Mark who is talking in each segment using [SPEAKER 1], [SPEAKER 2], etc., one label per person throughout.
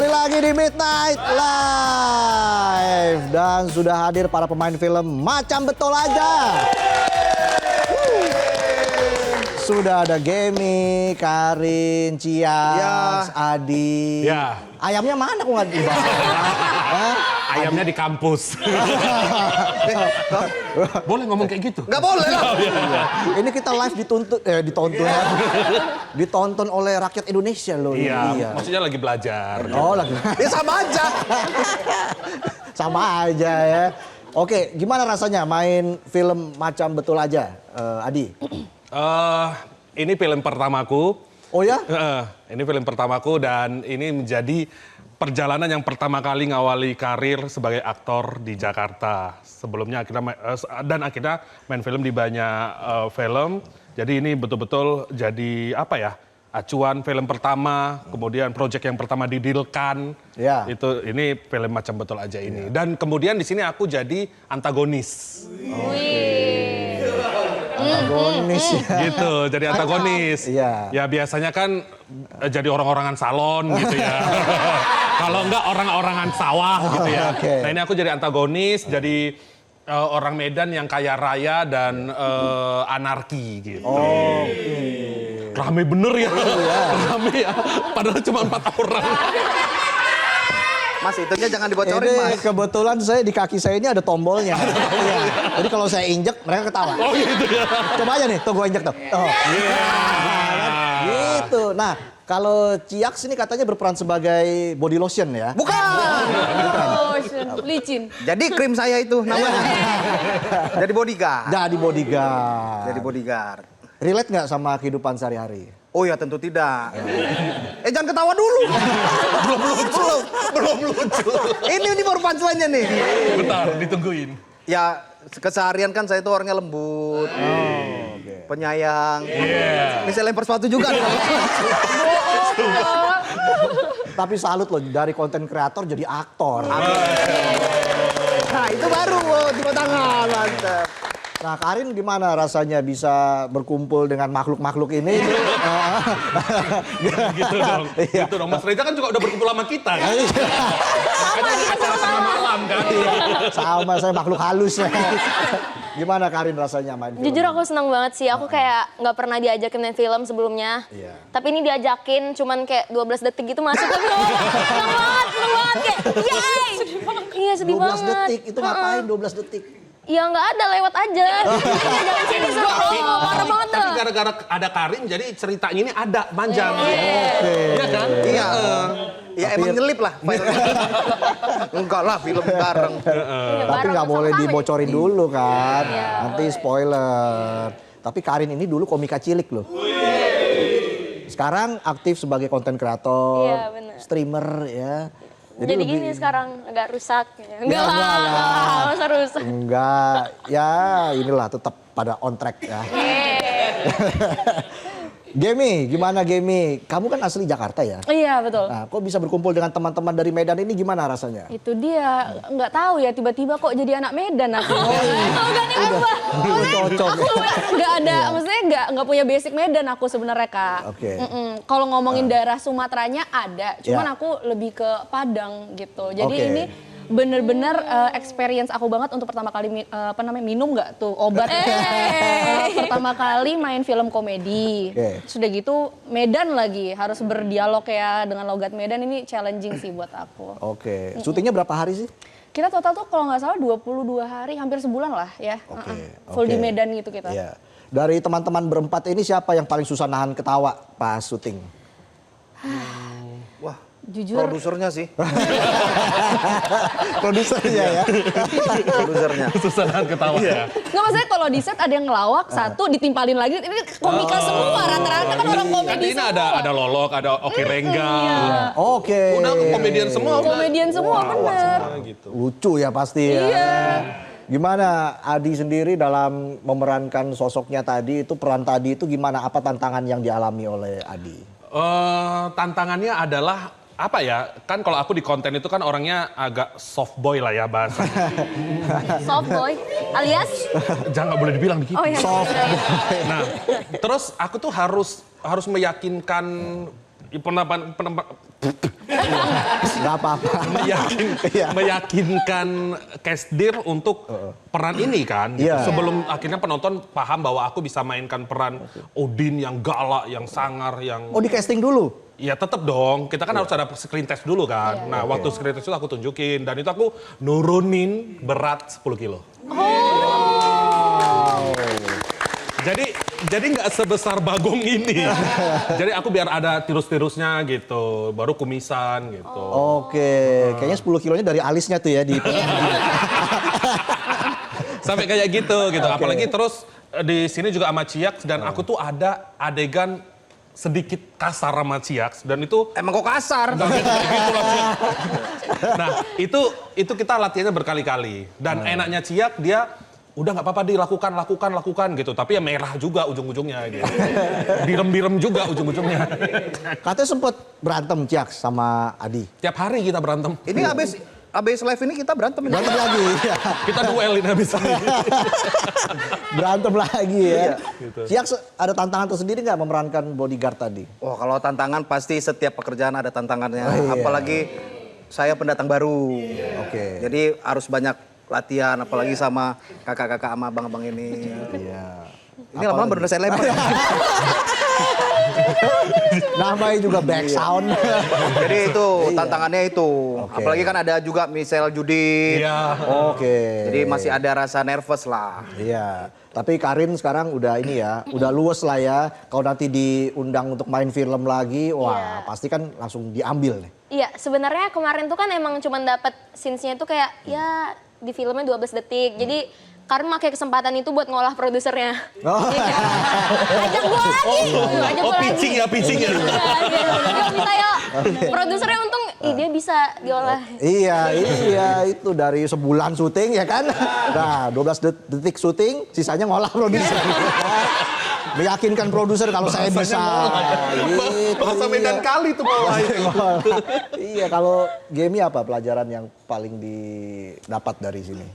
[SPEAKER 1] Kembali lagi di Midnight Live. Dan sudah hadir para pemain film Macam Betul Aja. Sudah ada Gemi, Karin, Cias, Adi.
[SPEAKER 2] Ya.
[SPEAKER 1] Ayamnya mana kok nggak dibahas?
[SPEAKER 2] Ayamnya di kampus. Boleh ngomong kayak gitu?
[SPEAKER 3] Nggak boleh lah.
[SPEAKER 1] Ini kita live ditonton oleh rakyat Indonesia loh.
[SPEAKER 2] Iya, maksudnya lagi belajar.
[SPEAKER 1] Oh, lagi.
[SPEAKER 3] Ya sama aja.
[SPEAKER 1] Sama aja ya. Oke, gimana rasanya main film Macam Betul Aja, Adi?
[SPEAKER 2] Ini film pertamaku.
[SPEAKER 1] Oh ya?
[SPEAKER 2] Ini film pertamaku dan ini menjadi perjalanan yang pertama kali ngawali karir sebagai aktor di Jakarta. Sebelumnya akhirnya main film di banyak film. Jadi ini betul-betul jadi apa ya? Acuan film pertama, kemudian proyek yang pertama didilkan.
[SPEAKER 1] Ya.
[SPEAKER 2] Ini film Macam Betul Aja ini. Dan kemudian di sini aku jadi antagonis.
[SPEAKER 1] Antagonis ya.
[SPEAKER 2] Gitu, jadi antagonis.
[SPEAKER 1] Iya.
[SPEAKER 2] Ya biasanya kan jadi orang-orangan salon gitu ya. Kalau enggak orang-orangan sawah gitu ya.
[SPEAKER 1] Oke.
[SPEAKER 2] Nah ini aku jadi antagonis, jadi orang Medan yang kaya raya dan anarki gitu. Rame bener ya. Rame ya. Padahal cuma 4 orang.
[SPEAKER 3] Mas, itunya jangan dibocorin,
[SPEAKER 1] Ini
[SPEAKER 3] Mas.
[SPEAKER 1] kebetulan saya di kaki saya ini ada tombolnya. Iya. Jadi kalau saya injek mereka ketawa.
[SPEAKER 2] Oh gitu ya.
[SPEAKER 1] Coba aja nih, tuh gue injek tuh. Oh. Gitu. Nah, kalau Ciaks ini katanya berperan sebagai body lotion ya.
[SPEAKER 3] Bukan.
[SPEAKER 4] Licin.
[SPEAKER 3] Jadi krim saya itu namanya. Jadi bodyguard.
[SPEAKER 1] Jadi bodyguard.
[SPEAKER 3] Jadi bodyguard.
[SPEAKER 1] Relate nggak sama kehidupan sehari-hari?
[SPEAKER 3] Oh ya tentu tidak. Jangan ketawa dulu. belum lucu. Ini baru punchline-nya nih.
[SPEAKER 2] Bentar, ditungguin.
[SPEAKER 3] Ya keseharian kan saya itu orangnya lembut. Penyayang. Ini saya lempar sepatu juga.
[SPEAKER 1] Tapi salut loh, dari konten kreator jadi aktor.
[SPEAKER 3] Nah itu baru tepuk tangan. Mantap.
[SPEAKER 1] Nah, Karin gimana rasanya bisa berkumpul dengan makhluk-makhluk ini?
[SPEAKER 2] Gitu dong.
[SPEAKER 1] Iya.
[SPEAKER 2] Gitu dong. Mas Reza kan juga udah berkumpul sama kita kan. Makanya di acara tengah malam kan.
[SPEAKER 1] Iya, sama saya makhluk halus ya. Gimana Karin rasanya main film?
[SPEAKER 4] Jujur aku senang banget sih. Aku kayak nggak pernah diajakin main film sebelumnya.
[SPEAKER 1] Iya.
[SPEAKER 4] Tapi ini diajakin cuman kayak 12 detik gitu masuk. Tapi senang banget kayak yay. Iya sedih
[SPEAKER 1] 12
[SPEAKER 4] banget.
[SPEAKER 1] detik, itu ngapain 12 detik?
[SPEAKER 4] Ya nggak ada, lewat aja. Jangan sini suruh promo, parah banget
[SPEAKER 2] Tapi
[SPEAKER 4] tuh.
[SPEAKER 2] gara-gara ada Karin jadi ceritanya ini ada panjang.
[SPEAKER 1] Iya
[SPEAKER 2] kan?
[SPEAKER 3] Iya. Ya
[SPEAKER 1] Tapi-
[SPEAKER 3] emang nyelip lah. Enggak lah film bareng.
[SPEAKER 4] Iya,
[SPEAKER 1] Tapi
[SPEAKER 4] bareng
[SPEAKER 1] nggak
[SPEAKER 4] sama
[SPEAKER 1] boleh
[SPEAKER 4] kali.
[SPEAKER 1] dibocorin dulu kan,
[SPEAKER 4] Iya.
[SPEAKER 1] nanti spoiler. Tapi Karin ini dulu komika cilik loh. Sekarang aktif sebagai konten kreator,
[SPEAKER 4] Iya, bener.
[SPEAKER 1] streamer ya.
[SPEAKER 4] Jadi
[SPEAKER 1] lebih-
[SPEAKER 4] gini sekarang agak rusak. Enggak
[SPEAKER 1] enggak lah.
[SPEAKER 4] lah, masa rusak.
[SPEAKER 1] Enggak, ya inilah tetap pada on track ya. Gemi, gimana Gemi? Kamu kan asli Jakarta ya?
[SPEAKER 4] Iya betul.
[SPEAKER 1] Nah, kok bisa berkumpul dengan teman-teman dari Medan ini gimana rasanya?
[SPEAKER 4] Itu dia, nggak tahu ya tiba-tiba kok jadi anak Medan aku. Tahu kan nih apa?
[SPEAKER 1] Udah cocok.
[SPEAKER 4] Aku nggak ada, maksudnya nggak punya basic Medan aku sebenarnya Kak.
[SPEAKER 1] Oke.
[SPEAKER 4] Kalau ngomongin daerah Sumateranya ada, cuman
[SPEAKER 1] Ya.
[SPEAKER 4] aku lebih ke Padang gitu. Jadi
[SPEAKER 1] Oke.
[SPEAKER 4] ini bener-bener experience aku banget untuk pertama kali minum nggak tuh obat. Pertama kali main film komedi.
[SPEAKER 1] Oke.
[SPEAKER 4] Sudah gitu Medan lagi harus berdialog ya dengan logat Medan, ini challenging sih buat aku.
[SPEAKER 1] Oke, syutingnya berapa hari sih?
[SPEAKER 4] Kita total tuh kalau nggak salah 22 hari, hampir sebulan lah ya.
[SPEAKER 1] Oke,
[SPEAKER 4] Full di
[SPEAKER 1] oke.
[SPEAKER 4] Medan gitu kita.
[SPEAKER 1] Iya. Dari teman-teman berempat ini siapa yang paling susah nahan ketawa pas syuting?
[SPEAKER 3] Wah,
[SPEAKER 4] Jujur.
[SPEAKER 3] produsernya sih.
[SPEAKER 1] Produsernya ya.
[SPEAKER 3] Produsernya.
[SPEAKER 2] Susah nahan ketawa ya.
[SPEAKER 4] Nggak, maksudnya kalau di set ada yang ngelawak, satu ditimpalin lagi, ini komika semua, rata-rata kan orang
[SPEAKER 2] Kan
[SPEAKER 4] komedi
[SPEAKER 2] ini
[SPEAKER 4] semua.
[SPEAKER 2] ada Lolok, ada Oki Rengga.
[SPEAKER 1] Oke.
[SPEAKER 2] Udah komedian semua. udah.
[SPEAKER 4] Komedian semua, bener.
[SPEAKER 2] Gitu.
[SPEAKER 1] Lucu ya pasti ya.
[SPEAKER 4] Iya.
[SPEAKER 1] Gimana Adi sendiri dalam memerankan sosoknya tadi, itu peran tadi itu gimana? Apa tantangan yang dialami oleh Adi?
[SPEAKER 2] Tantangannya adalah apa ya, kan kalau aku di konten itu kan orangnya agak soft boy lah ya bahasa.
[SPEAKER 4] Soft boy, alias?
[SPEAKER 2] Jangan boleh dibilang begitu.
[SPEAKER 4] Oh iya.
[SPEAKER 1] Soft.
[SPEAKER 2] Nah, terus aku tuh harus meyakinkan
[SPEAKER 1] Nggak apa-apa. Iya.
[SPEAKER 2] Meyakinkan Kasdir untuk peran ini kan. Gitu.
[SPEAKER 1] Iya.
[SPEAKER 2] Sebelum akhirnya penonton paham bahwa aku bisa mainkan peran Odin yang galak, yang sangar, yang...
[SPEAKER 1] Oh, di casting dulu?
[SPEAKER 2] Ya tetap dong, kita kan harus ada screen test dulu kan. Nah waktu screen test itu aku tunjukin dan itu aku nurunin berat 10 kilo. Jadi nggak sebesar Bagong ini. Jadi aku biar ada tirus-tirusnya gitu, baru kumisan gitu.
[SPEAKER 1] Oke, kayaknya 10 kilonya dari alisnya tuh ya di.
[SPEAKER 2] Sampai kayak gitu. Apalagi terus di sini juga sama Ciak dan aku tuh ada adegan sedikit kasar sama Ciak dan itu
[SPEAKER 3] Emang kok kasar?
[SPEAKER 2] nggak gitu langsung. Nah itu kita latihannya berkali-kali dan enaknya Ciak dia udah nggak apa-apa dilakukan gitu tapi ya merah juga ujung-ujungnya gitu. Direm-direm juga ujung-ujungnya.
[SPEAKER 1] Katanya sempet berantem Ciak sama Adi.
[SPEAKER 2] Tiap hari kita berantem.
[SPEAKER 3] Ini abis live ini kita berantem.
[SPEAKER 1] Berantem lagi. Ya.
[SPEAKER 2] Kita duelin habis ini.
[SPEAKER 1] Berantem lagi ya.
[SPEAKER 2] Gitu.
[SPEAKER 1] Ciak ada tantangan tersendiri nggak memerankan bodyguard tadi?
[SPEAKER 3] Oh, kalau tantangan pasti setiap pekerjaan ada tantangannya.
[SPEAKER 1] Oh, iya.
[SPEAKER 3] Apalagi saya pendatang baru.
[SPEAKER 1] Oke.
[SPEAKER 3] Jadi harus banyak latihan, apalagi sama kakak-kakak sama abang-abang ini.
[SPEAKER 1] Iya.
[SPEAKER 3] Ini lama-lama bener saya lempar.
[SPEAKER 1] Namanya juga back sound.
[SPEAKER 3] Jadi itu
[SPEAKER 1] Iya.
[SPEAKER 3] tantangannya itu.
[SPEAKER 1] Oke.
[SPEAKER 3] Apalagi kan ada juga Michelle Judith.
[SPEAKER 2] Iya.
[SPEAKER 1] Oke.
[SPEAKER 3] Jadi masih ada rasa nervous lah.
[SPEAKER 1] Iya. Tapi Karin sekarang udah ini ya, udah luwes lah ya. Kalau nanti diundang untuk main film lagi, wah pasti kan langsung diambil nih.
[SPEAKER 5] Iya, sebenarnya kemarin tuh kan emang cuma dapat scenes-nya tuh kayak ya di filmnya 12 detik. Jadi Karin pakai kesempatan itu buat ngolah produsernya.
[SPEAKER 1] Oh.
[SPEAKER 5] Ajak gua lagi. Ajak gua lagi.
[SPEAKER 2] Pitching ya.
[SPEAKER 5] Yuk minta yuk. Produsernya untung dia bisa diolah.
[SPEAKER 1] Iya, itu dari sebulan syuting ya kan. Nah, 12 detik syuting, sisanya ngolah produser. Meyakinkan produser kalau saya bisa. Gitu,
[SPEAKER 2] Bahasa Medan kali tuh mau itu.
[SPEAKER 1] Iya, kalau Gemi apa pelajaran yang paling didapat dari sini?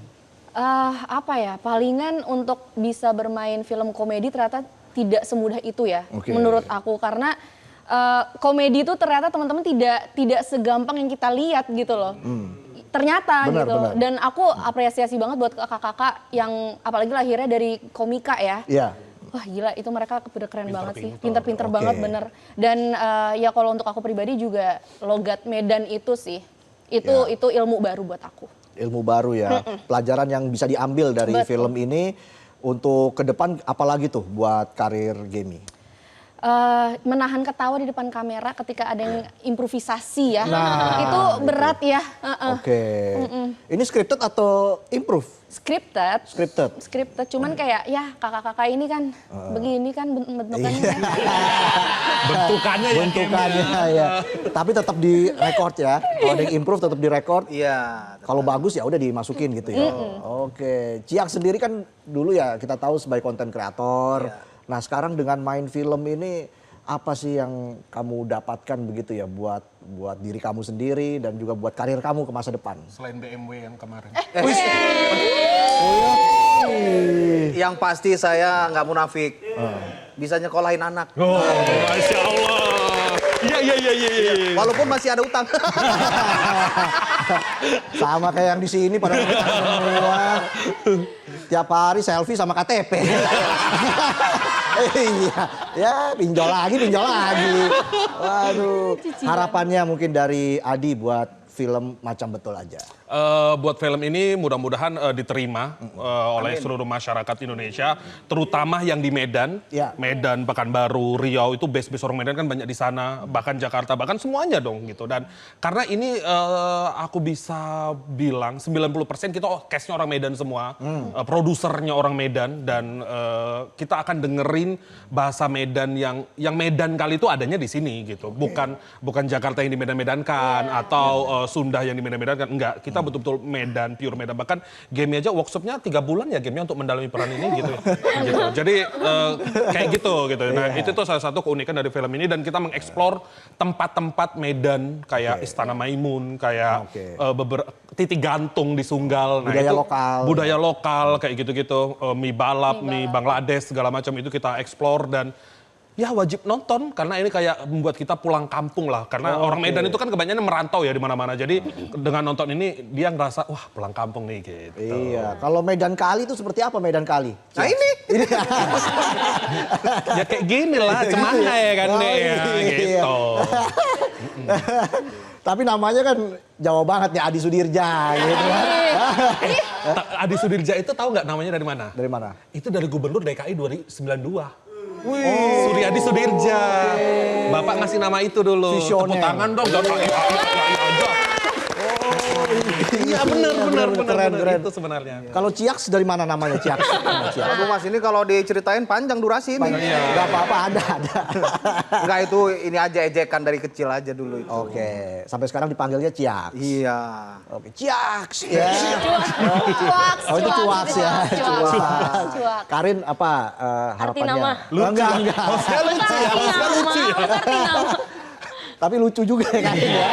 [SPEAKER 4] Apa ya, palingan untuk bisa bermain film komedi ternyata tidak semudah itu ya,
[SPEAKER 1] Oke.
[SPEAKER 4] menurut aku. Karena komedi itu ternyata teman-teman tidak segampang yang kita lihat gitu loh. Ternyata
[SPEAKER 1] Benar,
[SPEAKER 4] gitu.
[SPEAKER 1] benar.
[SPEAKER 4] Dan aku apresiasi banget buat kakak-kakak yang apalagi lahirnya dari komika ya.
[SPEAKER 1] Iya.
[SPEAKER 4] Wah gila, itu mereka udah keren banget sih.
[SPEAKER 2] Pinter-pinter.
[SPEAKER 4] Pinter-pinter
[SPEAKER 1] Oke.
[SPEAKER 4] banget bener. Dan ya kalau untuk aku pribadi juga logat Medan itu sih.
[SPEAKER 1] Ya.
[SPEAKER 4] Itu ilmu baru buat aku.
[SPEAKER 1] Ilmu baru ya. Pelajaran yang bisa diambil dari
[SPEAKER 4] Betul.
[SPEAKER 1] film ini untuk ke depan apalagi tuh buat karir Gemi?
[SPEAKER 4] Menahan ketawa di depan kamera ketika ada yang improvisasi ya.
[SPEAKER 1] Nah,
[SPEAKER 4] itu berat ya.
[SPEAKER 1] Oke. Ini scripted atau improve?
[SPEAKER 4] Scripted. Scripted. Cuman kayak ya kakak-kakak ini kan begini kan bentukannya.
[SPEAKER 1] Iya.
[SPEAKER 2] Bentukannya ya.
[SPEAKER 1] Bentukannya ya. Tapi tetap di record ya. Kalau ada yang improve tetap di record.
[SPEAKER 3] Iya.
[SPEAKER 1] Kalau bagus ya udah dimasukin gitu ya. Oke. Ciak sendiri kan dulu ya kita tahu sebagai konten kreator. Nah sekarang dengan main film ini apa sih yang kamu dapatkan begitu ya buat diri kamu sendiri dan juga buat karir kamu ke masa depan?
[SPEAKER 2] Selain BMW yang kemarin.
[SPEAKER 3] Yang pasti saya nggak munafik. Bisa nyekolahin anak.
[SPEAKER 2] Oh, Masya Allah. Iya.
[SPEAKER 3] Walaupun masih ada utang.
[SPEAKER 1] Sama kayak yang di sini pada semua. Tiap hari selfie sama KTP. Iya, ya pinjol lagi. Waduh, harapannya mungkin dari Adi buat film Macam Betul Aja.
[SPEAKER 2] Buat film ini mudah-mudahan diterima oleh seluruh masyarakat Indonesia, terutama yang di Medan,
[SPEAKER 1] Ya.
[SPEAKER 2] Medan, Pekanbaru, Riau itu base orang Medan kan banyak di sana, bahkan Jakarta, bahkan semuanya dong gitu. Dan karena ini aku bisa bilang 90% kita cast-nya orang Medan semua, produsernya orang Medan dan kita akan dengerin bahasa Medan yang Medan kali itu adanya di sini gitu, bukan Jakarta yang di Medan-Medankan atau Sunda yang di Medan-Medankan, enggak. Kita betul-betul Medan, pure Medan. Bahkan Gemi aja workshopnya 3 bulan ya Gemi untuk mendalami peran ini gitu. Gitu. Jadi kayak gitu. Nah itu tuh salah satu keunikan dari film ini dan kita mengeksplor tempat-tempat Medan kayak Istana Maimun, kayak beberapa titik gantung di Sunggal. Nah,
[SPEAKER 1] Budaya
[SPEAKER 2] itu
[SPEAKER 1] lokal.
[SPEAKER 2] Budaya lokal kayak gitu-gitu. Mie balap, mie Bangladesh segala macam itu kita eksplor dan ya wajib nonton karena ini kayak membuat kita pulang kampung lah. Karena orang Medan itu kan kebanyakan merantau ya di mana-mana. Jadi dengan nonton ini dia ngerasa wah pulang kampung nih gitu.
[SPEAKER 1] Iya, kalau Medan Kali itu seperti apa Medan Kali?
[SPEAKER 3] Nah ini.
[SPEAKER 2] Ya kayak gini lah, cemana ya kan
[SPEAKER 1] Oh,
[SPEAKER 2] deh ya
[SPEAKER 1] iya.
[SPEAKER 2] gitu.
[SPEAKER 1] Tapi namanya kan Jawa banget nih, Adi Sudirja gitu kan.
[SPEAKER 2] Adi Sudirja itu tahu nggak namanya dari mana?
[SPEAKER 1] Dari mana?
[SPEAKER 2] Itu dari Gubernur DKI 2092. Suryadi Sudirja. Bapak ngasih nama itu dulu.
[SPEAKER 1] Visioner.
[SPEAKER 2] Tepuk tangan dong. Jangan aja. Iya benar.
[SPEAKER 1] Keren.
[SPEAKER 2] Itu sebenarnya.
[SPEAKER 1] Kalau Ciaks dari mana namanya Ciaks? Ciaks.
[SPEAKER 3] Aduh Mas, ini kalau diceritain panjang durasi ini.
[SPEAKER 1] Gak apa-apa, ada.
[SPEAKER 3] Enggak, itu ini aja ejekan dari kecil aja dulu itu.
[SPEAKER 1] Oke, sampai sekarang dipanggilnya Ciaks.
[SPEAKER 3] Iya.
[SPEAKER 1] Oke, Ciaks. Ya.
[SPEAKER 5] Cuak,
[SPEAKER 1] Oh itu Cuaks ya.
[SPEAKER 5] Cuak.
[SPEAKER 1] Karin apa harapannya?
[SPEAKER 5] nama?
[SPEAKER 1] Enggak.
[SPEAKER 2] Maksudnya lucu ya. Maksudnya lucu ya.
[SPEAKER 5] Arti nama.
[SPEAKER 1] Tapi lucu juga ya Karin ya.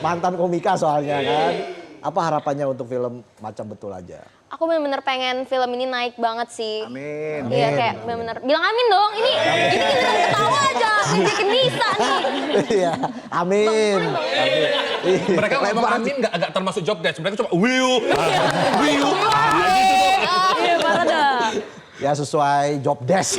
[SPEAKER 1] Mantan komika soalnya kan. Apa harapannya untuk film Macam Betul Aja?
[SPEAKER 5] Aku bener-bener pengen film ini naik banget sih.
[SPEAKER 3] Amin.
[SPEAKER 5] Iya kayak bener-bener. Bilang amin dong. Ini kita ketawa aja. Ngejekin Nisa nih.
[SPEAKER 1] Iya, amin.
[SPEAKER 2] Mereka ngomong amin nggak termasuk job desk. Mereka cuma wiu. Wiu.
[SPEAKER 4] Iya, parah dah.
[SPEAKER 1] Ya sesuai job desk.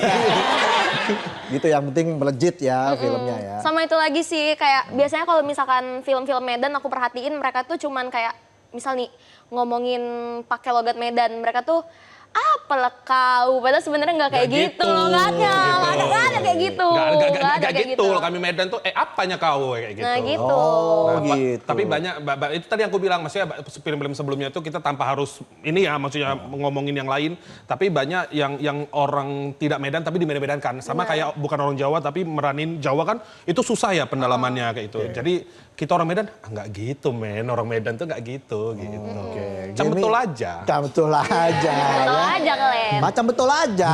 [SPEAKER 1] Gitu yang penting melejit ya filmnya ya.
[SPEAKER 5] Sama itu lagi sih kayak biasanya kalau misalkan film-film Medan aku perhatiin mereka tuh cuman kayak misal nih ngomongin pakai logat Medan, mereka tuh apalah kau, padahal sebenarnya nggak kayak gitu loh, nggak ada kayak gitu.
[SPEAKER 2] Nggak gitu. Kami Medan tuh apanya kau kayak gitu.
[SPEAKER 5] Nah gitu.
[SPEAKER 1] Oh
[SPEAKER 2] Nah,
[SPEAKER 1] gitu.
[SPEAKER 2] Tapi banyak, itu tadi yang aku bilang, maksudnya film-film sebelumnya itu kita tanpa harus ini ya, maksudnya ngomongin yang lain. Tapi banyak yang orang tidak Medan tapi di Medan-Medankan. Sama kayak bukan orang Jawa tapi meranin Jawa kan, itu susah ya pendalamannya kayak itu. Jadi kita orang Medan, nggak gitu men, orang Medan tuh nggak gitu.
[SPEAKER 1] Oke.
[SPEAKER 2] Macam betul aja.
[SPEAKER 1] Macam betul aja
[SPEAKER 5] Betul
[SPEAKER 1] ya.
[SPEAKER 5] aja kalian.
[SPEAKER 1] Macam betul aja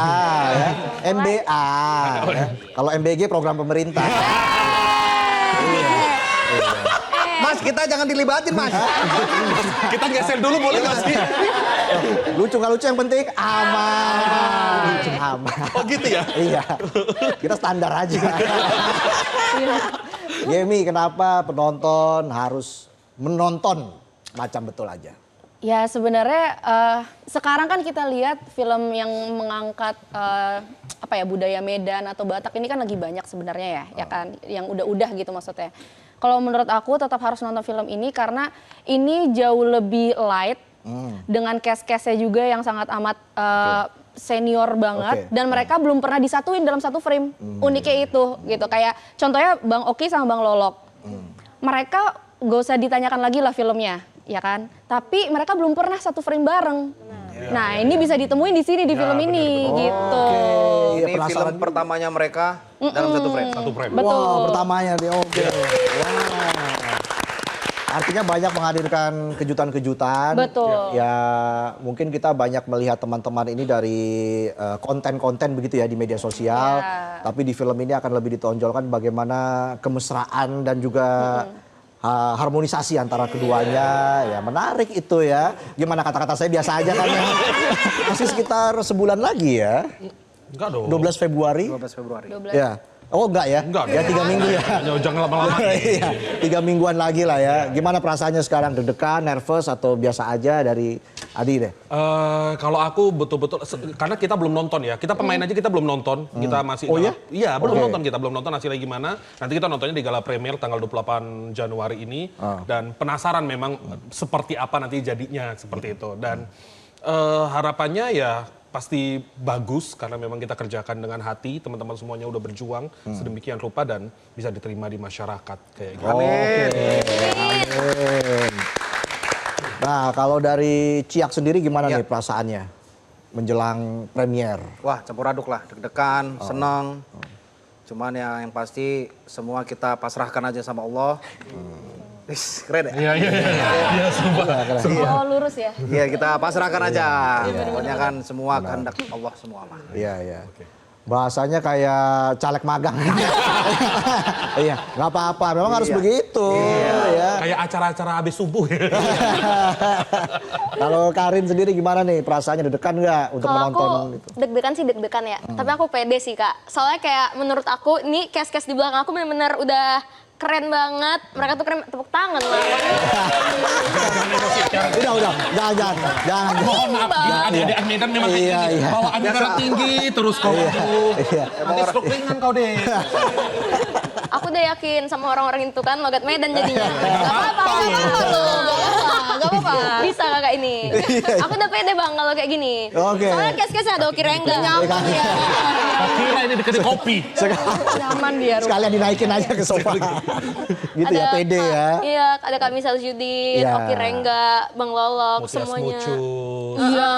[SPEAKER 1] ya. MBA. Ya. Kalau MBG program pemerintah.
[SPEAKER 3] Mas, kita jangan dilibatin Mas.
[SPEAKER 2] Kita geser dulu boleh nggak sih?
[SPEAKER 1] Lucu nggak lucu yang penting aman. Aman.
[SPEAKER 2] Oh gitu ya?
[SPEAKER 1] Iya. Kita standar aja. Yemi, kenapa penonton harus menonton Macam Betul Aja?
[SPEAKER 4] Ya sebenarnya sekarang kan kita lihat film yang mengangkat apa ya budaya Medan atau Batak ini kan lagi banyak sebenarnya ya kan yang udah gitu maksudnya. Kalau menurut aku tetap harus nonton film ini karena ini jauh lebih light dengan cast-castnya juga yang sangat amat senior banget dan mereka belum pernah disatuin dalam satu frame. Uniknya itu gitu kayak contohnya Bang Oki sama Bang Lolok. Mereka gak usah ditanyakan lagi lah filmnya, ya kan? Tapi mereka belum pernah satu frame bareng. Nah, ini bisa ditemuin di sini di film ini gitu.
[SPEAKER 1] Iya,
[SPEAKER 3] Ini film pertamanya mereka dalam satu frame.
[SPEAKER 2] Satu frame.
[SPEAKER 4] Betul.
[SPEAKER 1] Wow, pertamanya dia oke. Wow. Artinya banyak menghadirkan kejutan-kejutan.
[SPEAKER 4] Betul.
[SPEAKER 1] Ya mungkin kita banyak melihat teman-teman ini dari konten-konten begitu ya di media sosial.
[SPEAKER 4] Ya.
[SPEAKER 1] Tapi di film ini akan lebih ditonjolkan bagaimana kemesraan dan juga harmonisasi antara keduanya. Ya menarik itu ya. Gimana kata-kata saya biasa aja kan ya. Masih sekitar sebulan lagi ya.
[SPEAKER 2] Enggak dong.
[SPEAKER 1] 12 Februari.
[SPEAKER 3] 12 Februari.
[SPEAKER 4] 12.
[SPEAKER 1] Ya. Oh enggak ya?
[SPEAKER 2] Enggak
[SPEAKER 1] Ya 3 minggu ya.
[SPEAKER 2] Jangan lama-lama.
[SPEAKER 1] Iya, 3 mingguan lagi lah ya. Gimana perasaannya sekarang? Deg-degan, nervous atau biasa aja dari Adi deh?
[SPEAKER 2] Kalau aku betul-betul karena kita belum nonton ya. Kita pemain aja kita belum nonton. Kita masih
[SPEAKER 1] Oh ya?
[SPEAKER 2] Iya, belum
[SPEAKER 1] Oke.
[SPEAKER 2] nonton kita, belum nonton hasilnya gimana. Nanti kita nontonnya di gala premier tanggal 28 Januari ini dan penasaran memang seperti apa nanti jadinya seperti itu. Dan harapannya ya pasti bagus karena memang kita kerjakan dengan hati, teman-teman semuanya udah berjuang sedemikian rupa dan bisa diterima di masyarakat kayak gitu.
[SPEAKER 3] Amin.
[SPEAKER 1] Amin. Nah, kalau dari Ciak sendiri gimana nih perasaannya menjelang premier?
[SPEAKER 3] Wah, campur aduk lah, deg-degan, seneng. Cuman ya yang pasti semua kita pasrahkan aja sama Allah. Wis, keren ya?
[SPEAKER 2] Iya,
[SPEAKER 5] Oh lurus ya.
[SPEAKER 3] Iya, kita pasrahkan aja. Pokoknya kan semua kehendak Allah semua mah.
[SPEAKER 1] Iya, iya. Bahasanya kayak caleg magang. Iya, nggak apa-apa. Memang harus begitu. Ya.
[SPEAKER 2] kayak acara-acara habis subuh.
[SPEAKER 1] Kalau Karin sendiri gimana nih perasaannya, deg-degan nggak untuk
[SPEAKER 5] Kalau aku
[SPEAKER 1] menonton itu?
[SPEAKER 5] deg-degan sih deg-degan ya. Tapi aku pede sih Kak. Soalnya kayak menurut aku ini cast-cast di belakang aku benar-benar udah keren banget. Mereka tuh keren, tepuk tangan lah.
[SPEAKER 1] Udah, jangan.
[SPEAKER 2] Mohon maaf, adik-adik Medan memang kayak
[SPEAKER 1] Iya,
[SPEAKER 2] gini.
[SPEAKER 1] iya.
[SPEAKER 2] Bawaannya darah tinggi terus kau.
[SPEAKER 1] Iya.
[SPEAKER 2] Nanti stroke ringan kau deh.
[SPEAKER 5] Aku udah yakin sama orang-orang itu kan logat Medan jadinya. Gak apa-apa tuh. Gak apa-apa. Bisa kakak ini. Aku udah pede bang kalau kayak gini.
[SPEAKER 1] Oke.
[SPEAKER 5] Soalnya case-case ada Oki Rengga. Nyaman ya.
[SPEAKER 2] Kira ini dekat kopi.
[SPEAKER 4] Nyaman dia.
[SPEAKER 1] Sekalian dinaikin aja ke sofa. Gitu ya, pede ya.
[SPEAKER 5] Iya, ada Kak Misal Judin,
[SPEAKER 1] Iya.
[SPEAKER 5] Oki Rengga, Bang Lolok, semuanya.
[SPEAKER 1] Iya,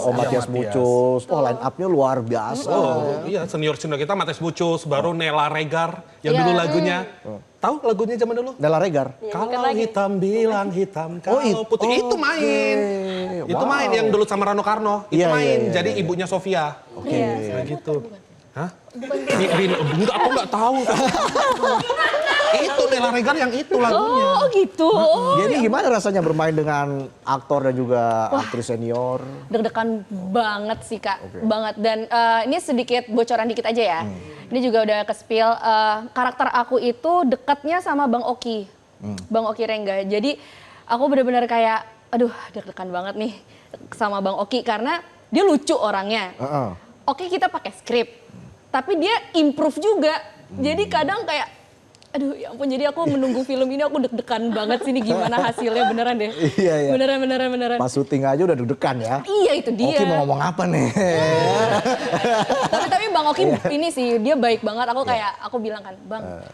[SPEAKER 1] Om Matias
[SPEAKER 2] Matias.
[SPEAKER 1] Mucus. Oh, line up-nya luar biasa.
[SPEAKER 2] Oh iya, senior kita Matias Mucus, baru Nela Regar yang dulu lagunya. Tahu lagunya zaman dulu?
[SPEAKER 1] Nela Regar.
[SPEAKER 2] Kalau hitam bilang hitam, kalau putih itu main.
[SPEAKER 1] Oke.
[SPEAKER 2] Itu main yang dulu sama Rano Karno. Itu
[SPEAKER 1] Iya,
[SPEAKER 2] main.
[SPEAKER 1] iya,
[SPEAKER 2] Jadi ibunya Sofia.
[SPEAKER 1] Oke.
[SPEAKER 2] Kayak gitu. Hah? Enggak, aku nggak tahu. Itu Nela Regar yang itu lagunya.
[SPEAKER 4] Oh gitu.
[SPEAKER 1] Jadi gimana rasanya bermain dengan aktor dan juga aktris senior?
[SPEAKER 4] Deg-degan banget sih Kak, banget. Dan ini sedikit bocoran dikit aja ya. Ini juga udah ke-spill, karakter aku itu dekatnya sama Bang Oki. Bang Oki Rengga. Jadi aku benar-benar kayak, aduh deg-degan banget nih sama Bang Oki karena dia lucu orangnya. Oke kita pakai skrip, tapi dia improve juga. Jadi kadang kayak, aduh ya ampun, jadi aku menunggu film ini aku deg-degan banget sih ini gimana hasilnya, beneran deh.
[SPEAKER 1] Iya.
[SPEAKER 4] Beneran.
[SPEAKER 1] Pas syuting aja udah deg-degan ya.
[SPEAKER 4] Iya itu dia.
[SPEAKER 1] Oki mau ngomong apa nih?
[SPEAKER 4] tapi Bang Oki ini sih dia baik banget. Aku bilang kan, Bang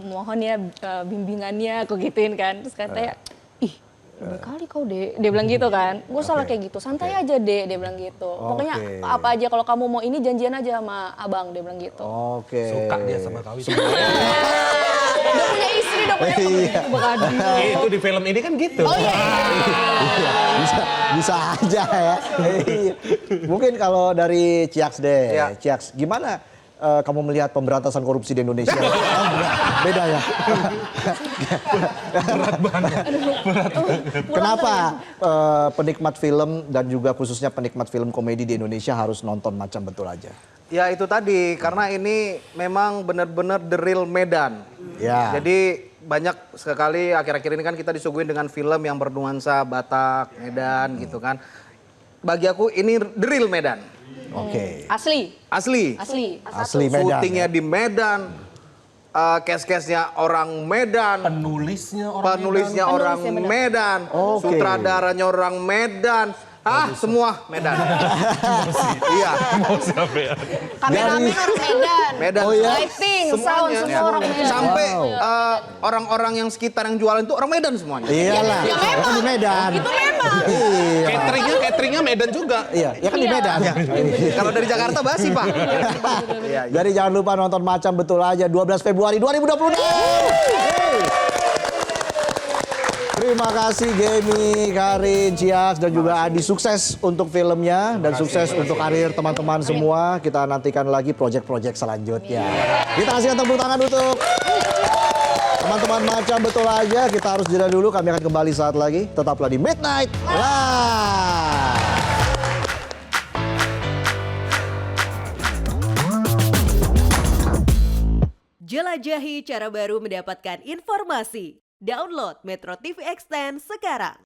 [SPEAKER 4] mohon ya bimbingannya, aku gituin kan. Terus katanya, ih udah kali kau deh, dia bilang gitu kan. Gak usah lah kayak gitu, santai aja deh, dia bilang gitu. Pokoknya apa aja kalau kamu mau ini janjian aja sama abang, dia bilang gitu.
[SPEAKER 1] Oke.
[SPEAKER 2] Suka dia sama kau itu.
[SPEAKER 4] Udah punya istri, udah punya temen.
[SPEAKER 2] Itu di film ini kan gitu.
[SPEAKER 1] Bisa aja ya. Iya. Mungkin kalau dari Ciaks deh.
[SPEAKER 3] Iya.
[SPEAKER 1] Ciaks, gimana kamu melihat pemberantasan korupsi di Indonesia? Beda ya.
[SPEAKER 2] Berat banget.
[SPEAKER 1] Kenapa penikmat film dan juga khususnya penikmat film komedi di Indonesia harus nonton Macam Betul Aja?
[SPEAKER 3] Ya itu tadi, karena ini memang benar-benar the real Medan.
[SPEAKER 1] Ya.
[SPEAKER 3] Jadi banyak sekali akhir-akhir ini kan kita disuguhin dengan film yang bernuansa Batak, Medan gitu kan. Bagi aku ini the real Medan.
[SPEAKER 1] Oke.
[SPEAKER 4] Asli.
[SPEAKER 1] Asli Medan.
[SPEAKER 3] Syutingnya
[SPEAKER 1] Ya.
[SPEAKER 3] di Medan, cast-castnya orang Medan,
[SPEAKER 2] Penulisnya
[SPEAKER 3] orang Medan,
[SPEAKER 1] Oke.
[SPEAKER 3] sutradaranya orang Medan. Semua Medan. Iya.
[SPEAKER 4] Kameramen orang Medan.
[SPEAKER 3] Medan.
[SPEAKER 1] Oh, iya?
[SPEAKER 4] Lighting, sound,
[SPEAKER 3] Semuanya.
[SPEAKER 4] semua orang Medan.
[SPEAKER 3] Sampai orang-orang yang sekitar yang jualan itu orang Medan semuanya.
[SPEAKER 1] Iyalah.
[SPEAKER 4] Ya memang.
[SPEAKER 1] Kan di Medan.
[SPEAKER 4] Itu memang.
[SPEAKER 1] Iya.
[SPEAKER 2] Cateringnya Medan juga.
[SPEAKER 1] Iya, ya kan di Medan.
[SPEAKER 3] Kalau dari Jakarta basi Pak. Iya.
[SPEAKER 1] Jadi jangan lupa nonton Macam Betul Aja 12 Februari 2026. Terima kasih Gemi, Karin, Ciaks, dan juga Adi. Sukses untuk filmnya dan sukses untuk karir teman-teman semua. Kita nantikan lagi proyek-proyek selanjutnya. Kita kasih tepuk tangan untuk teman-teman Macam Betul Aja. Kita harus jeda dulu, kami akan kembali saat lagi. Tetaplah di Midnight Live.
[SPEAKER 6] Jelajahi cara baru mendapatkan informasi. Download Metro TV Extend sekarang.